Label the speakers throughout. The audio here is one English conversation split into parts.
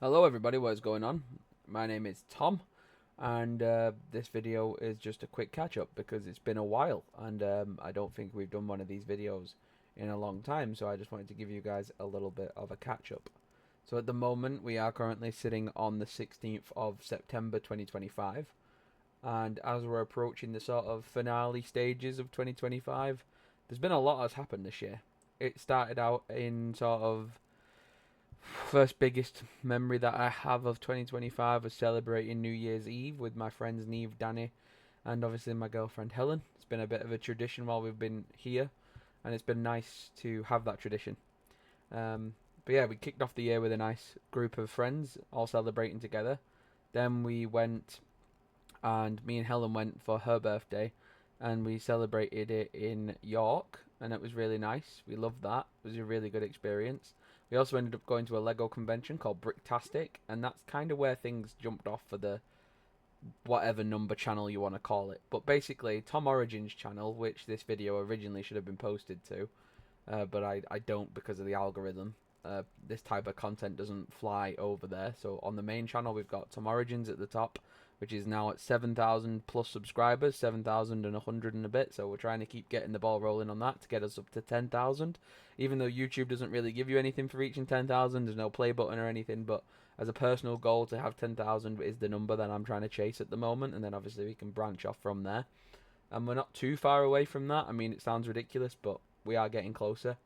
Speaker 1: Hello everybody, what is going on? My name is Tom, and this video is just a quick catch up because it's been a while, and I don't think we've done one of these videos in a long time, so I just wanted to give you guys a little bit of a catch up. So at the moment, we are currently sitting on the 16th of September 2025, and as we're approaching the sort of finale stages of 2025, there's been a lot that's happened this year. It started out in sort of first biggest memory that I have of 2025 was celebrating New Year's Eve with my friends Neve, Danny, and obviously my girlfriend Helen. It's been a bit of a tradition while we've been here, and it's been nice to have that tradition. But yeah, we kicked off the year with a nice group of friends all celebrating together. Then we went, and me and Helen went for her birthday, and we celebrated it in York, and it was really nice. We loved that. It was a really good experience. We also ended up going to a Lego convention called Bricktastic, and that's kind of where things jumped off for the whatever number channel you want to call it. But basically, Tom Origin's channel, which this video originally should have been posted to, but I don't because of the algorithm. This type of content doesn't fly over there. So on the main channel, we've got Tom Origins at the top, which is now at 7,000 plus subscribers, 7,100 and a bit. So we're trying to keep getting the ball rolling on that to get us up to 10,000. Even though YouTube doesn't really give you anything for reaching 10,000, there's no play button or anything. But as a personal goal to have 10,000 is the number that I'm trying to chase at the moment. And then obviously we can branch off from there. And we're not too far away from that. I mean, it sounds ridiculous, but we are getting closer.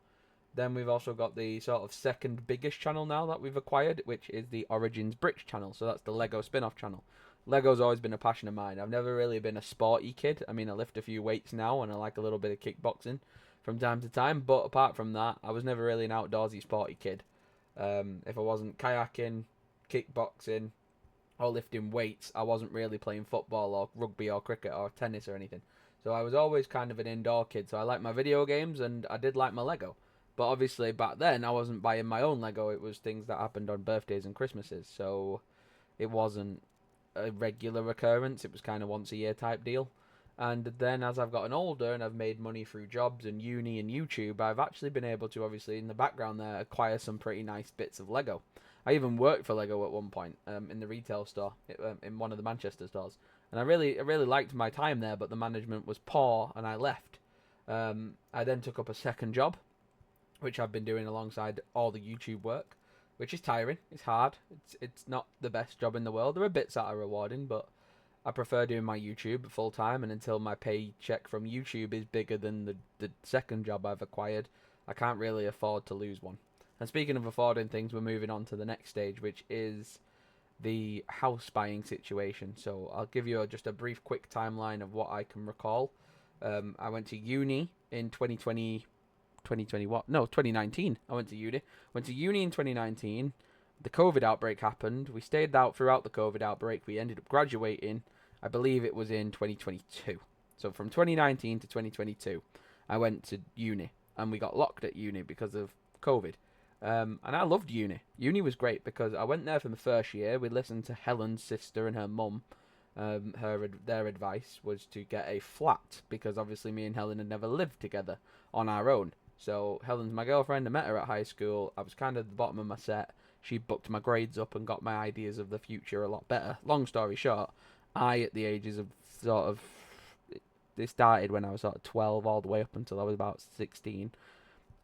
Speaker 1: Then we've also got the sort of second biggest channel now that we've acquired, which is the Origins Bricks channel. So that's the Lego spin-off channel. Lego's always been a passion of mine. I've never really been a sporty kid. I mean, I lift a few weights now and I like a little bit of kickboxing from time to time. But apart from that, I was never really an outdoorsy sporty kid. If I wasn't kayaking, kickboxing, or lifting weights, I wasn't really playing football or rugby or cricket or tennis or anything. So I was always kind of an indoor kid. So I liked my video games and I did like my Lego. But obviously back then I wasn't buying my own Lego. It was things that happened on birthdays and Christmases. So it wasn't a regular occurrence. It was kind of once a year type deal. And then as I've gotten older and I've made money through jobs and uni and YouTube, I've actually been able to obviously in the background there acquire some pretty nice bits of Lego. I even worked for Lego at one point in the retail store in one of the Manchester stores, and I really liked my time there. But the management was poor, and I left. I then took up a second job, which I've been doing alongside all the YouTube work, which is tiring. It's hard. It's not the best job in the world. There are bits that are rewarding, but I prefer doing my YouTube full time. And until my paycheck from YouTube is bigger than the second job I've acquired, I can't really afford to lose one. And speaking of affording things, we're moving on to the next stage, which is the house buying situation. So I'll give you just a brief, quick timeline of what I can recall. I went to uni in 2020, 2020 what? No, 2019. I went to uni. Went to uni in 2019. The COVID outbreak happened. We stayed out throughout the COVID outbreak. We ended up graduating. I believe it was in 2022. So from 2019 to 2022, I went to uni, and we got locked at uni because of COVID. And I loved uni. Uni was great because I went there for the first year. We listened to Helen's sister and her mum. Their advice was to get a flat because obviously me and Helen had never lived together on our own. So Helen's my girlfriend. I met her at high school. I was kind of at the bottom of my set. She booked my grades up and got my ideas of the future a lot better. Long story short, I at the ages of sort of it started when I was sort of 12 all the way up until I was about 16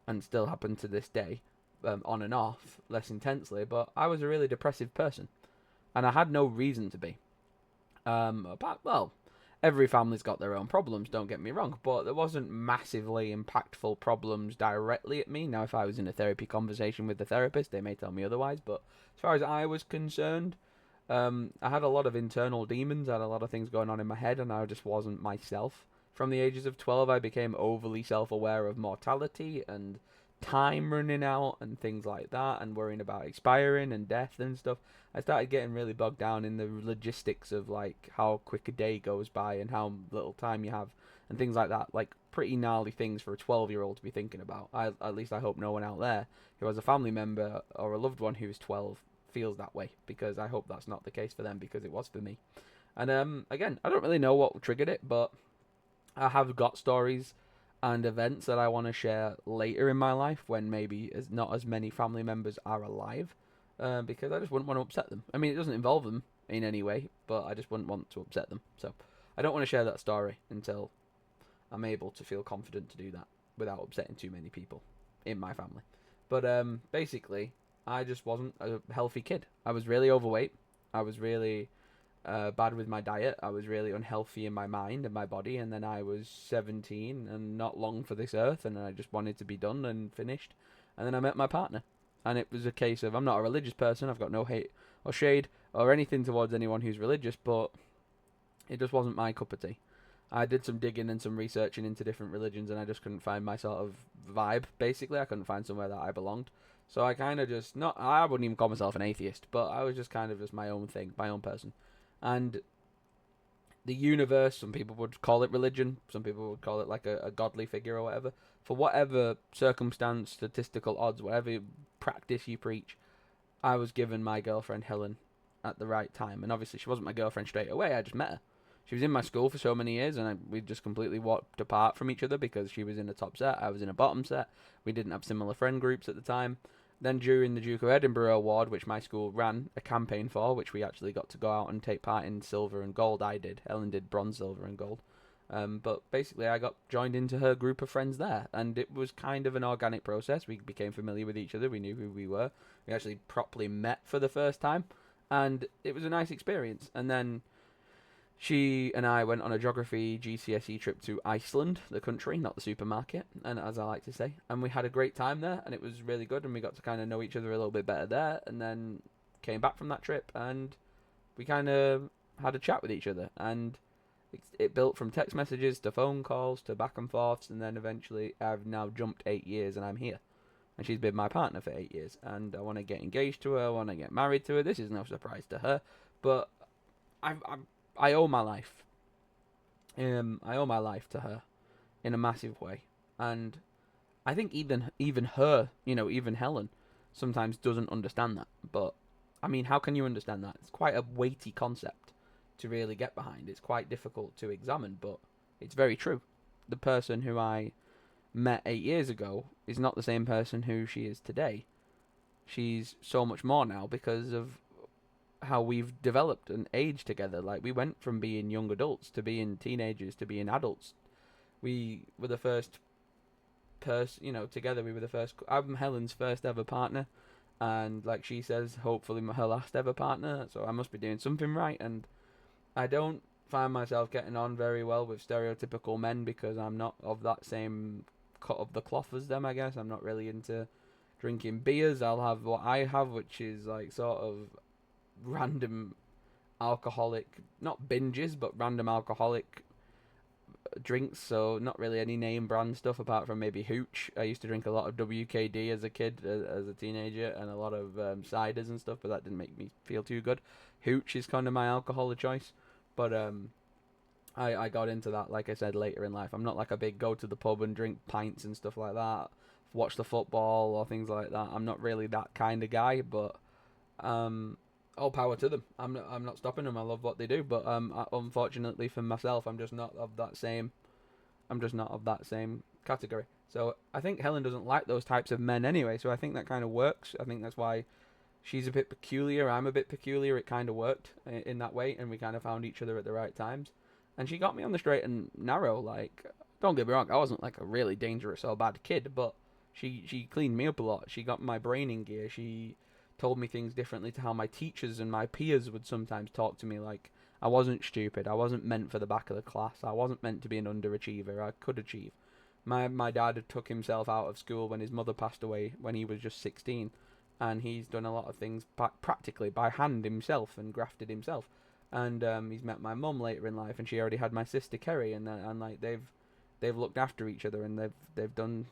Speaker 1: and still happen to this day, on and off, less intensely. But I was a really depressive person, and I had no reason to be. Well, every family's got their own problems. Don't get me wrong, but there wasn't massively impactful problems directly at me. Now, if I was in a therapy conversation with the therapist, they may tell me otherwise. But as far as I was concerned, I had a lot of internal demons. I had a lot of things going on in my head, and I just wasn't myself. From the ages of 12, I became overly self-aware of mortality and time running out and things like that, and worrying about expiring and death and stuff. I started getting really bogged down in the logistics of like how quick a day goes by and how little time you have and things like that. Like pretty gnarly things for a 12-year-old to be thinking about. At least I hope no one out there who has a family member or a loved one who is 12 feels that way, because I hope that's not the case for them, because it was for me. And again, I don't really know what triggered it, but I have got stories and events that I want to share later in my life when maybe not as many family members are alive. because I just wouldn't want to upset them. I mean, it doesn't involve them in any way, but I just wouldn't want to upset them. So I don't want to share that story until I'm able to feel confident to do that without upsetting too many people in my family. But basically, I just wasn't a healthy kid. I was really overweight. I was really bad with my diet. I was really unhealthy in my mind and my body. And then I was 17 and not long for this earth, and I just wanted to be done and finished. And then I met my partner, and it was a case of, I'm not a religious person. I've got no hate or shade or anything towards anyone who's religious, but it just wasn't my cup of tea. I did some digging and some researching into different religions, and I just couldn't find my sort of vibe. Basically, I couldn't find somewhere that I belonged. So I kind of just not. I wouldn't even call myself an atheist, but I was just kind of just my own thing, my own person. And the universe, some people would call it religion, some people would call it like a godly figure or whatever. For whatever circumstance, statistical odds, whatever practice you preach, I was given my girlfriend Helen at the right time. And obviously, she wasn't my girlfriend straight away. I just met her. She was in my school for so many years, and we just completely walked apart from each other because she was in a top set, I was in a bottom set. We didn't have similar friend groups at the time. Then during the Duke of Edinburgh Award, which my school ran a campaign for, which we actually got to go out and take part in silver and gold. I did. Helen did bronze, silver, and gold. But basically, I got joined into her group of friends there, and it was kind of an organic process. We became familiar with each other. We knew who we were. We actually properly met for the first time, and it was a nice experience. And then she and I went on a geography GCSE trip to Iceland, the country, not the supermarket, and as I like to say. And we had a great time there, and it was really good, and we got to kind of know each other a little bit better there, and then came back from that trip, and we kind of had a chat with each other, and it built from text messages to phone calls to back and forths, and then eventually I've now jumped 8 years, and I'm here. And she's been my partner for 8 years, and I want to get engaged to her, I want to get married to her. This is no surprise to her, but I owe my life. I owe my life to her in a massive way, and I think even her, even Helen, sometimes doesn't understand that. But I mean, how can you understand that? It's quite a weighty concept to really get behind. It's quite difficult to examine, but it's very true. The person who I met 8 years ago is not the same person who she is today. She's so much more now because of how we've developed and aged together. Like, we went from being young adults to being teenagers to being adults. We were the first person, together we were the first. I'm Helen's first ever partner, and like she says, hopefully her last ever partner. So I must be doing something right. And I don't find myself getting on very well with stereotypical men because I'm not of that same cut of the cloth as them, I guess. I'm not really into drinking beers. I'll have what I have, which is like sort of random alcoholic, not binges, but random alcoholic drinks. So not really any name brand stuff apart from maybe hooch. I used to drink a lot of WKD as a kid, as a teenager, and a lot of ciders and stuff, but that didn't make me feel too good. Hooch is kind of my alcohol of choice, but I got into that, like I said, later in life. I'm not like a big go to the pub and drink pints and stuff like that, watch the football or things like that. I'm not really that kind of guy, but all power to them. I'm not stopping them. I love what they do, but unfortunately for myself, I'm just not of that same category. So I think Helen doesn't like those types of men anyway. So I think that kind of works. I think that's why she's a bit peculiar. I'm a bit peculiar. It kind of worked in that way, and we kind of found each other at the right times. And she got me on the straight and narrow. Like, don't get me wrong, I wasn't like a really dangerous or bad kid, but she cleaned me up a lot. She got my brain in gear. She told me things differently to how my teachers and my peers would sometimes talk to me. Like, I wasn't stupid. I wasn't meant for the back of the class. I wasn't meant to be an underachiever. I could achieve. My dad had took himself out of school when his mother passed away when he was just 16, and he's done a lot of things practically by hand himself and grafted himself. And he's met my mum later in life, and she already had my sister Kerry, and like they've looked after each other, and they've done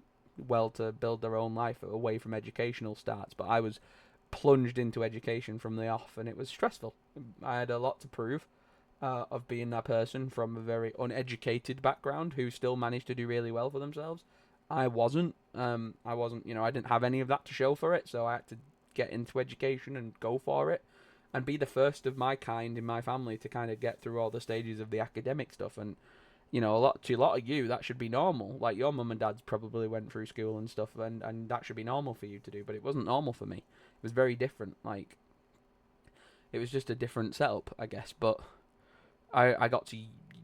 Speaker 1: well to build their own life away from educational starts. But I was plunged into education from the off, and it was stressful. I had a lot to prove of being that person from a very uneducated background who still managed to do really well for themselves. I wasn't. I didn't have any of that to show for it, so I had to get into education and go for it and be the first of my kind in my family to kind of get through all the stages of the academic stuff. And to a lot of you, that should be normal. Like, your mum and dad's probably went through school and stuff, and that should be normal for you to do, but it wasn't normal for me. It was very different. Like, it was just a different setup, I guess. But I got to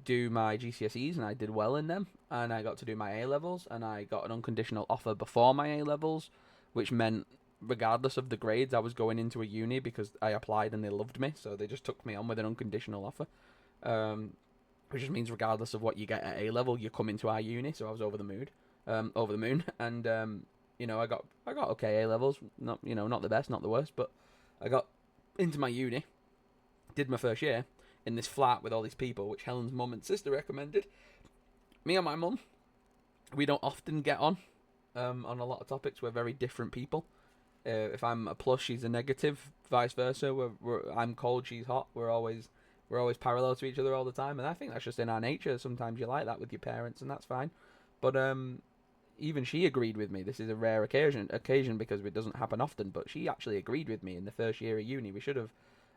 Speaker 1: do my GCSEs, and I did well in them, and I got to do my A levels, and I got an unconditional offer before my A levels, which meant regardless of the grades, I was going into a uni because I applied and they loved me, so they just took me on with an unconditional offer. Which just means regardless of what you get at A level, you come into our uni. So I was over the moon, and I got okay A levels, not not the best, not the worst, but I got into my uni, did my first year in this flat with all these people, which Helen's mum and sister recommended. Me and my mum, we don't often get on a lot of topics. We're very different people. If I'm a plus, she's a negative, vice versa. I'm cold, she's hot. We're always parallel to each other all the time, and I think that's just in our nature. Sometimes you like that with your parents, and that's fine. But even she agreed with me. This is a rare occasion because it doesn't happen often. But she actually agreed with me in the first year of uni. We should have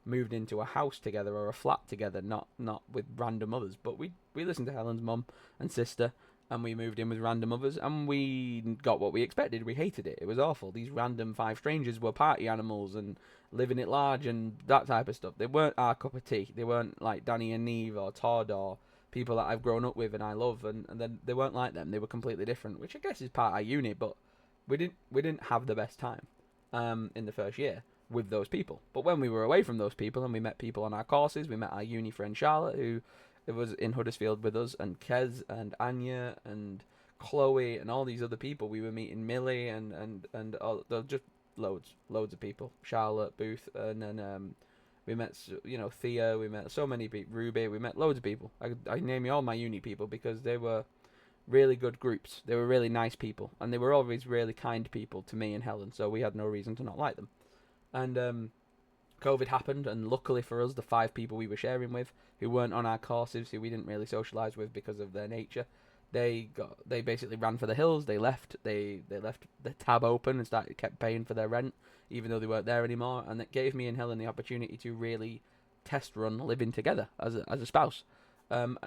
Speaker 1: moved into a house together or a flat together, not with random others. But we listened to Helen's mum and sister, and we moved in with random others, and we got what we expected. We hated it. It was awful. These random 5 strangers were party animals and living it large and that type of stuff. They weren't our cup of tea. They weren't like Danny and Neve or Todd or people that I've grown up with and I love, and then they weren't like them. They were completely different, which I guess is part of our uni, but we didn't have the best time in the first year with those people. But when we were away from those people and we met people on our courses, we met our uni friend Charlotte, who was in Huddersfield with us, and Kez and Anya and Chloe and all these other people. We were meeting Millie and all, just loads of people. Charlotte, Booth, and then we met Thea. We met so many people. Ruby. We met loads of people. I name you all my uni people because they were really good groups. They were really nice people, and they were always really kind people to me and Helen. So we had no reason to not like them. And COVID happened, and luckily for us, the 5 people we were sharing with, who weren't on our courses, who we didn't really socialise with because of their nature, they basically ran for the hills. They left the tab open and kept paying for their rent, even though they weren't there anymore. And it gave me and Helen the opportunity to really test run living together as a spouse, and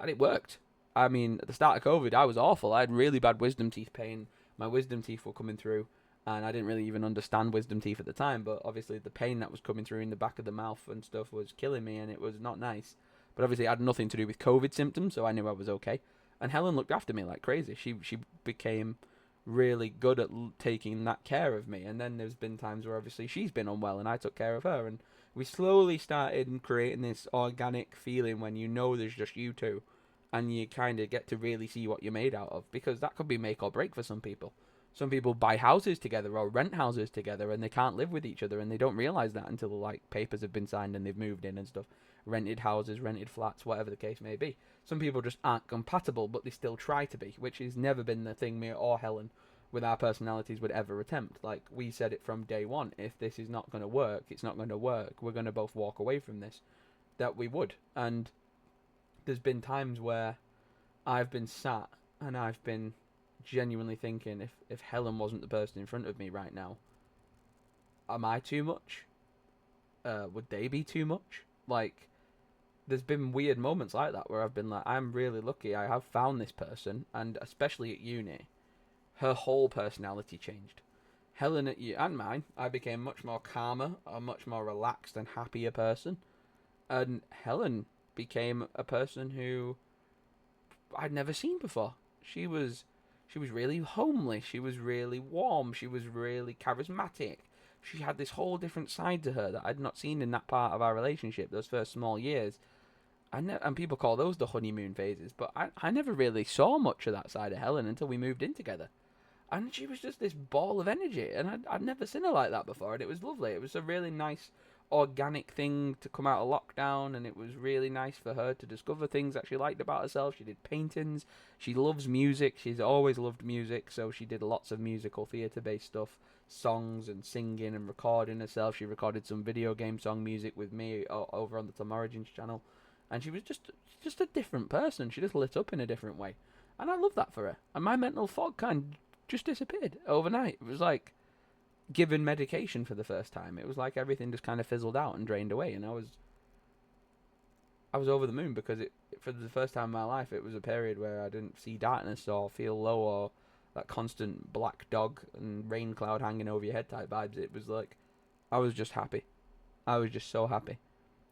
Speaker 1: it worked. I mean, at the start of COVID, I was awful. I had really bad wisdom teeth pain. My wisdom teeth were coming through, and I didn't really even understand wisdom teeth at the time, but obviously the pain that was coming through in the back of the mouth and stuff was killing me, and it was not nice. But obviously it had nothing to do with COVID symptoms, so I knew I was okay. And Helen looked after me like crazy. She became really good at taking that care of me. And then there's been times where obviously she's been unwell and I took care of her. And we slowly started creating this organic feeling when there's just you two. And you kind of get to really see what you're made out of. Because that could be make or break for some people. Some people buy houses together or rent houses together and they can't live with each other. And they don't realise that until like papers have been signed and they've moved in and stuff. Rented houses, rented flats, whatever the case may be. Some people just aren't compatible, but they still try to be, which has never been the thing me or Helen with our personalities would ever attempt. Like, we said it from day one, if this is not going to work, it's not going to work, we're going to both walk away from this, that we would. And there's been times where I've been sat and I've been genuinely thinking, if Helen wasn't the person in front of me right now, am I too much? Would they be too much? Like, there's been weird moments like that where I've been like, I'm really lucky I have found this person, and especially at uni, her whole personality changed. Helen and mine, I became much more calmer, a much more relaxed and happier person, and Helen became a person who I'd never seen before. She was really homely, she was really warm, she was really charismatic. She had this whole different side to her that I'd not seen in that part of our relationship, those first small years. And people call those the honeymoon phases, but I never really saw much of that side of Helen until we moved in together. And she was just this ball of energy, and I'd never seen her like that before, and it was lovely. It was a really nice, organic thing to come out of lockdown, and it was really nice for her to discover things that she liked about herself. She did paintings, she loves music, she's always loved music, so she did lots of musical theatre-based stuff, songs and singing and recording herself. She recorded some video game song music with me over on the Tom Origins channel. And she was just a different person. She just lit up in a different way. And I love that for her. And my mental fog kind of just disappeared overnight. It was like given medication for the first time. It was like everything just kind of fizzled out and drained away. And I was I was over the moon because for the first time in my life, it was a period where I didn't see darkness or feel low or that constant black dog and rain cloud hanging over your head type vibes. It was like I was just happy. I was just so happy,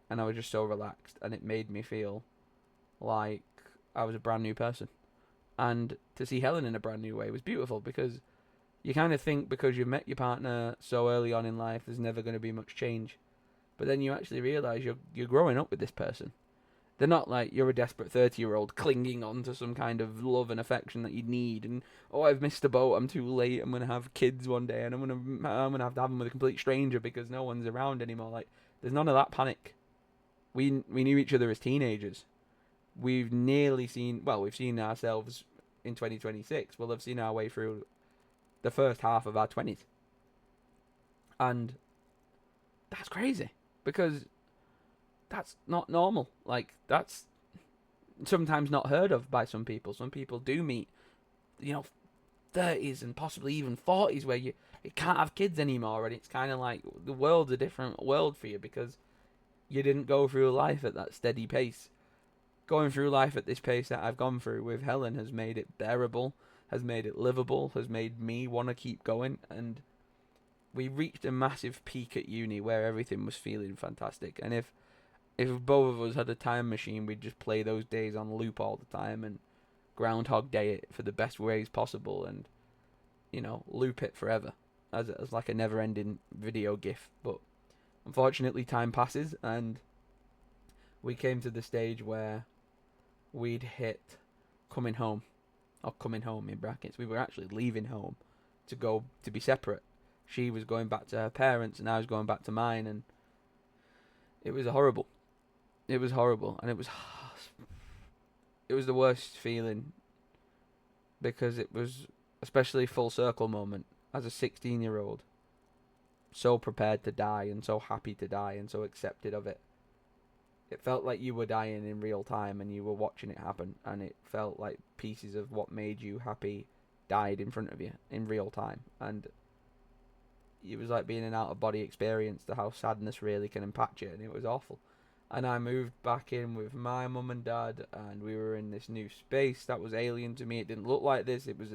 Speaker 1: and I was just so relaxed, and it made me feel like I was a brand new person. And to see Helen in a brand new way was beautiful because you kind of think because you've met your partner so early on in life, there's never going to be much change. But then you actually realize you're growing up with this person. They're not like you're a desperate 30-year-old clinging on to some kind of love and affection that you need. And oh, I've missed the boat. I'm too late. I'm gonna have kids one day, and I'm gonna have to have them with a complete stranger because no one's around anymore. Like there's none of that panic. We knew each other as teenagers. We've seen ourselves in 2026. We'll have seen our way through the first half of our 20s, and that's crazy because that's not normal. Like that's sometimes not heard of by some people. Some people do meet, 30s and possibly even 40s where you can't have kids anymore, and it's kind of like the world's a different world for you because you didn't go through life at that steady pace. Going through life at this pace that I've gone through with Helen has made it bearable, has made it livable, has made me want to keep going, and we reached a massive peak at uni where everything was feeling fantastic. And if both of us had a time machine, we'd just play those days on loop all the time and Groundhog Day it for the best ways possible and, loop it forever as like a never-ending video gif. But unfortunately, time passes and we came to the stage where we'd hit coming home, or coming home in brackets. We were actually leaving home to be separate. She was going back to her parents and I was going back to mine, and it was horrible. It was horrible, and it was the worst feeling because it was especially full circle moment as a 16-year-old, so prepared to die and so happy to die and so accepted of it. It felt like you were dying in real time and you were watching it happen, and it felt like pieces of what made you happy died in front of you in real time, and it was like being an out-of-body experience to how sadness really can impact you, and it was awful. And I moved back in with my mum and dad, and we were in this new space that was alien to me. It didn't look like this. It was,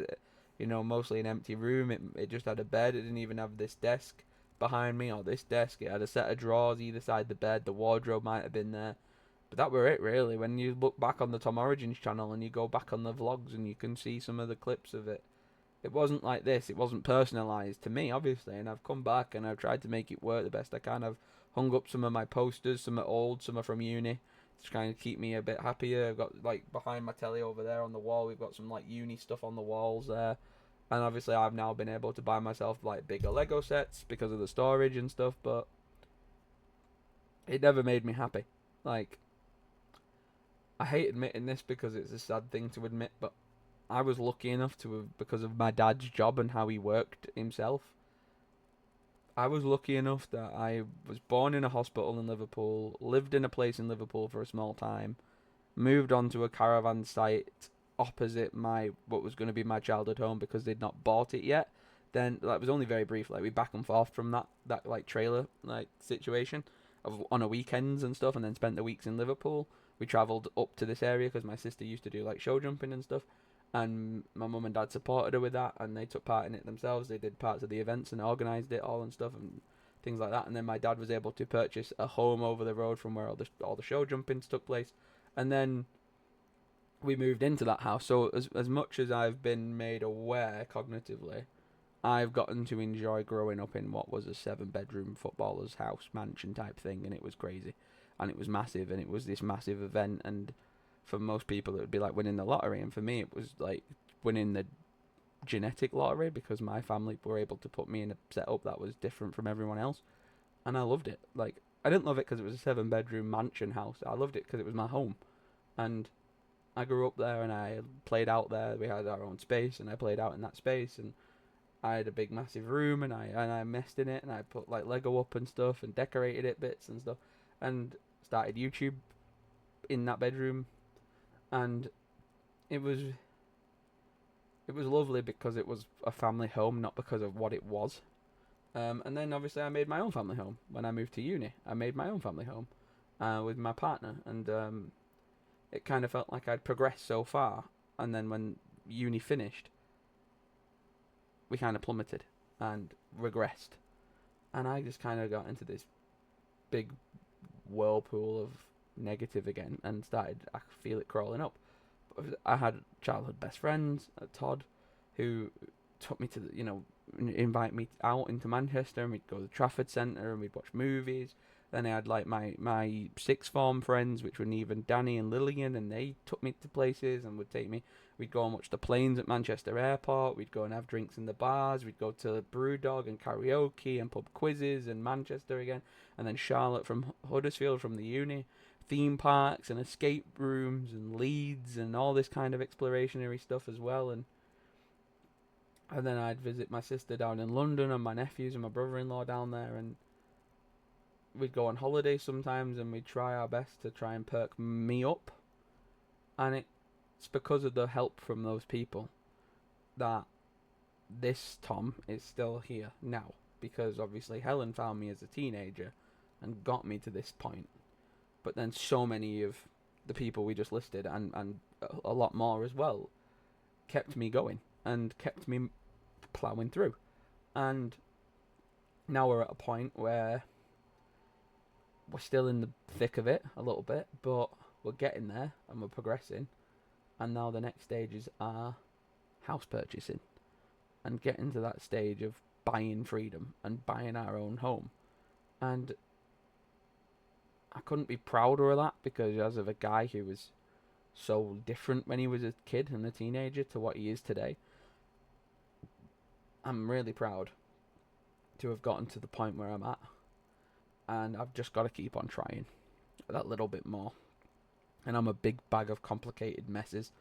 Speaker 1: mostly an empty room. It just had a bed. It didn't even have this desk behind me or this desk. It had a set of drawers either side the bed. The wardrobe might have been there, but that were it really. When you look back on the Tom Origins channel and you go back on the vlogs and you can see some of the clips of it, it wasn't like this. It wasn't personalised to me, obviously, and I've come back and I've tried to make it work the best I can. I've hung up some of my posters. Some are old, some are from uni, to try and keep me a bit happier. I've got, like, behind my telly over there on the wall, we've got some, like, uni stuff on the walls there. And obviously I've now been able to buy myself, like, bigger Lego sets because of the storage and stuff, but it never made me happy. Like, I hate admitting this because it's a sad thing to admit, but I was lucky enough to have, because of my dad's job and how he worked himself, I was lucky enough that I was born in a hospital in Liverpool, lived in a place in Liverpool for a small time, moved on to a caravan site opposite what was going to be my childhood home because they'd not bought it yet. Then that was only very brief. Like we back and forth from that like trailer like situation on a weekends and stuff, and then spent the weeks in Liverpool. We travelled up to this area because my sister used to do like show jumping and stuff, and my mum and dad supported her with that, and they took part in it themselves. They did parts of the events and organised it all and stuff and things like that. And then my dad was able to purchase a home over the road from where all the show jumpings took place, and then we moved into that house. So as much as I've been made aware cognitively, I've gotten to enjoy growing up in what was a 7-bedroom footballer's house mansion type thing, and it was crazy, and it was massive, and it was this massive event, and for most people it would be like winning the lottery, and for me it was like winning the genetic lottery because my family were able to put me in a setup that was different from everyone else, and I loved it. Like, I didn't love it because it was a 7-bedroom mansion house. I loved it because it was my home, and I grew up there and I played out there. We had our own space and I played out in that space, and I had a big massive room and I messed in it, and I put like Lego up and stuff and decorated it bits and stuff, and started YouTube in that bedroom, and it was lovely because it was a family home, not because of what it was. And then obviously I made my own family home when I moved to uni. I made my own family home, with my partner, and it kind of felt like I'd progressed so far, and then when uni finished, we kind of plummeted and regressed, and I just kind of got into this big whirlpool of negative again, and I feel it crawling up. I had childhood best friends, Todd, who took me to invite me out into Manchester, and we'd go to the Trafford Centre and we'd watch movies. Then I had like my sixth form friends, which were Neve and Danny and Lillian, and they took me to places and would take me. We'd go and watch the planes at Manchester Airport. We'd go and have drinks in the bars. We'd go to Brewdog and karaoke and pub quizzes in Manchester again. And then Charlotte from Huddersfield from the uni. Theme parks and escape rooms and Leeds and all this kind of explorationary stuff as well. And then I'd visit my sister down in London and my nephews and my brother-in-law down there, and we'd go on holiday sometimes, and we'd try our best to try and perk me up. And it's because of the help from those people that this Tom is still here now. Because obviously Helen found me as a teenager and got me to this point. But then so many of the people we just listed, and a lot more as well, kept me going and kept me ploughing through. And now we're at a point where we're still in the thick of it a little bit, but we're getting there and we're progressing. And now the next stages are house purchasing and getting to that stage of buying freedom and buying our own home. And I couldn't be prouder of that, because as of a guy who was so different when he was a kid and a teenager to what he is today, I'm really proud to have gotten to the point where I'm at, and I've just got to keep on trying that little bit more. And I'm a big bag of complicated messes,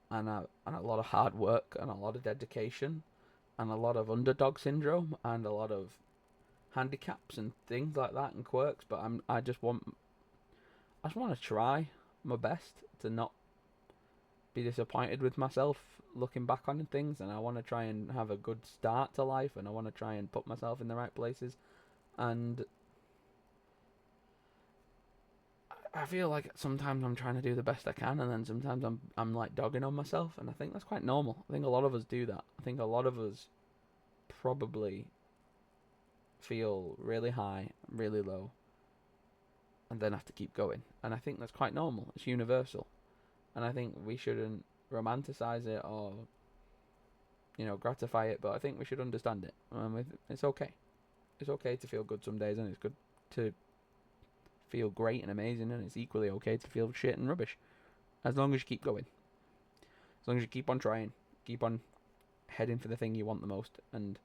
Speaker 1: and a lot of hard work, and a lot of dedication, and a lot of underdog syndrome, and a lot of handicaps and things like that and quirks. But I just want to try my best to not be disappointed with myself looking back on things, and I want to try and have a good start to life, and I want to try and put myself in the right places. And I feel like sometimes I'm trying to do the best I can, and then sometimes I'm like dogging on myself, and I think that's quite normal. I think a lot of us do that. I think a lot of us probably feel really high, really low, and then have to keep going. And I think that's quite normal. It's universal. And I think we shouldn't romanticize it or, gratify it, but I think we should understand it. It's okay. It's okay to feel good some days, and it's good to feel great and amazing, and it's equally okay to feel shit and rubbish. As long as you keep going. As long as you keep on trying. Keep on heading for the thing you want the most, and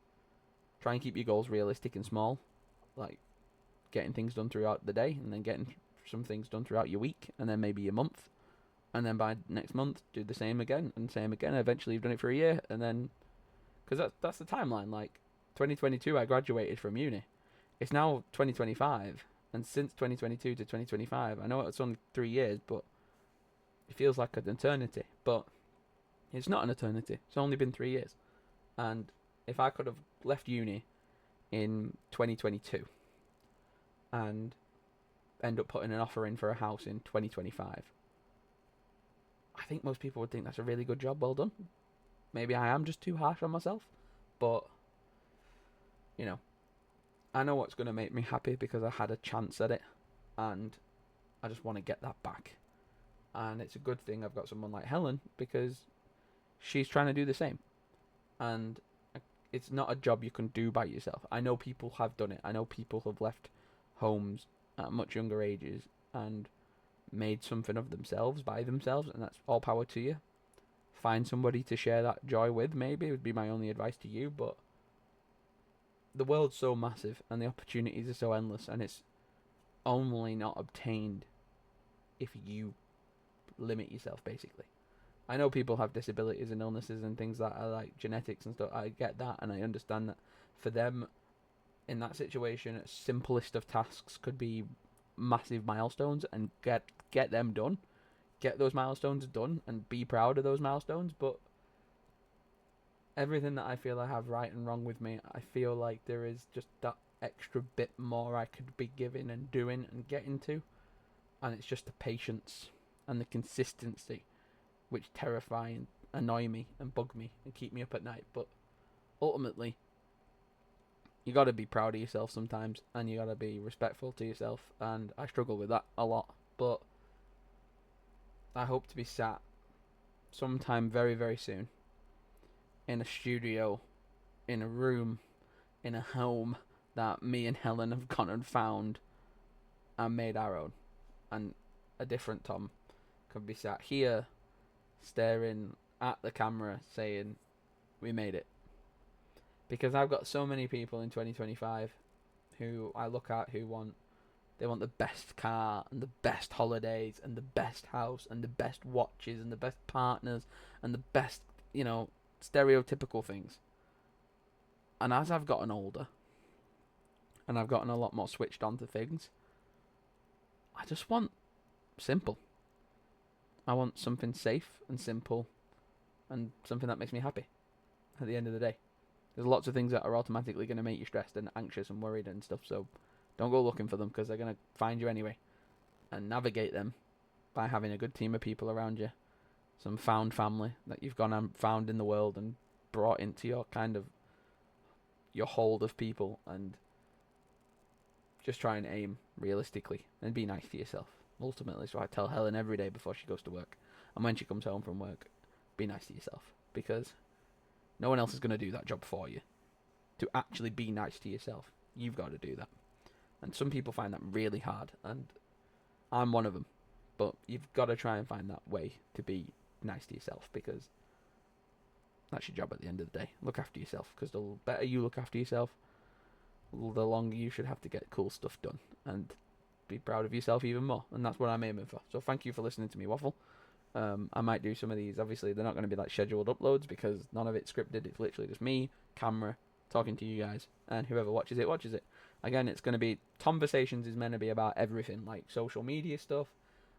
Speaker 1: try and keep your goals realistic and small. Like getting things done throughout the day, and then getting some things done throughout your week, and then maybe your month. And then by next month, do the same again, and same again. Eventually, you've done it for a year, and then... Because that's the timeline. Like, 2022, I graduated from uni. It's now 2025, and since 2022 to 2025, I know it's only 3 years, but it feels like an eternity. But it's not an eternity. It's only been 3 years. And if I could have left uni in 2022 and end up putting an offer in for a house in 2025... I think most people would think that's a really good job, well done. Maybe I am just too harsh on myself, but, I know what's going to make me happy because I had a chance at it, and I just want to get that back. And it's a good thing I've got someone like Helen, because she's trying to do the same. And it's not a job you can do by yourself. I know people have done it. I know people have left homes at much younger ages and made something of themselves by themselves, and that's all power to you. Find somebody to share that joy with, maybe, would be my only advice to you. But the world's so massive and the opportunities are so endless, and it's only not obtained if you limit yourself, basically. I know people have disabilities and illnesses and things that are like genetics and stuff. I get that, and I understand that for them in that situation, simplest of tasks could be massive milestones, and get them done, get those milestones done, and be proud of those milestones. But everything that I feel I have right and wrong with me, I feel like there is just that extra bit more I could be giving and doing and getting to. and it's just the patience and the consistency which terrify and annoy me and bug me and keep me up at night. But ultimately, you got to be proud of yourself sometimes, and you got to be respectful to yourself, and I struggle with that a lot. But I hope to be sat sometime very, very soon in a studio, in a room, in a home that me and Helen have gone and found and made our own. And a different Tom could be sat here staring at the camera saying, we made it. Because I've got so many people in 2025 who I look at who want the best car and the best holidays and the best house and the best watches and the best partners and the best, stereotypical things. And as I've gotten older and I've gotten a lot more switched on to things, I just want simple. I want something safe and simple and something that makes me happy at the end of the day. There's lots of things that are automatically going to make you stressed and anxious and worried and stuff, so don't go looking for them because they're going to find you anyway. And navigate them by having a good team of people around you. Some found family that you've gone and found in the world and brought into your your hold of people, and just try and aim realistically and be nice to yourself, ultimately. So I tell Helen every day before she goes to work and when she comes home from work, be nice to yourself, because no one else is going to do that job for you. To actually be nice to yourself, you've got to do that. And some people find that really hard, and I'm one of them. But you've got to try and find that way to be nice to yourself, because that's your job at the end of the day. Look after yourself, because the better you look after yourself, the longer you should have to get cool stuff done and be proud of yourself even more. And that's what I'm aiming for. So thank you for listening to me waffle. I might do some of these. Obviously, they're not going to be like scheduled uploads because none of it's scripted. It's literally just me, camera, talking to you guys, and whoever watches it, watches it. Again, it's going to be Conversations is meant to be about everything, like social media stuff,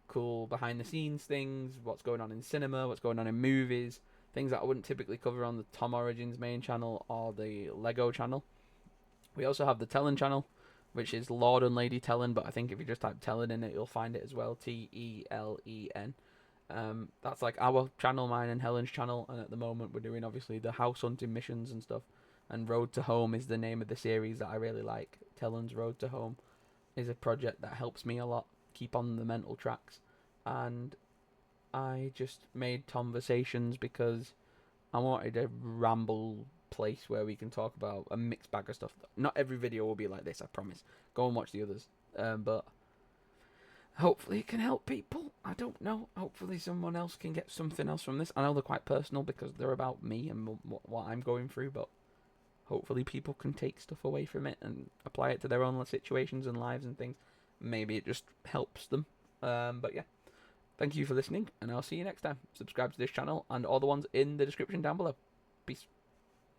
Speaker 1: cool behind the scenes things, what's going on in cinema, what's going on in movies, things that I wouldn't typically cover on the Tom Origins main channel or the Lego channel. We also have the Tellen channel, which is Lord and Lady Tellen, but I think if you just type Tellen in it, you'll find it as well, Telen. That's like our channel, mine and Helen's channel, and at the moment we're doing obviously the house hunting missions and stuff, and Road to Home is the name of the series that I really like. Tellen's Road to Home is a project that helps me a lot keep on the mental tracks, and I just made Conversations because I wanted a ramble place where we can talk about a mixed bag of stuff. Not every video will be like this, I promise. Go and watch the others, but hopefully it can help people. I don't know. Hopefully someone else can get something else from this. I know they're quite personal because they're about me and what I'm going through, but hopefully people can take stuff away from it and apply it to their own situations and lives and things. Maybe it just helps them. But yeah, thank you for listening, and I'll see you next time. Subscribe to this channel and all the ones in the description down below. Peace.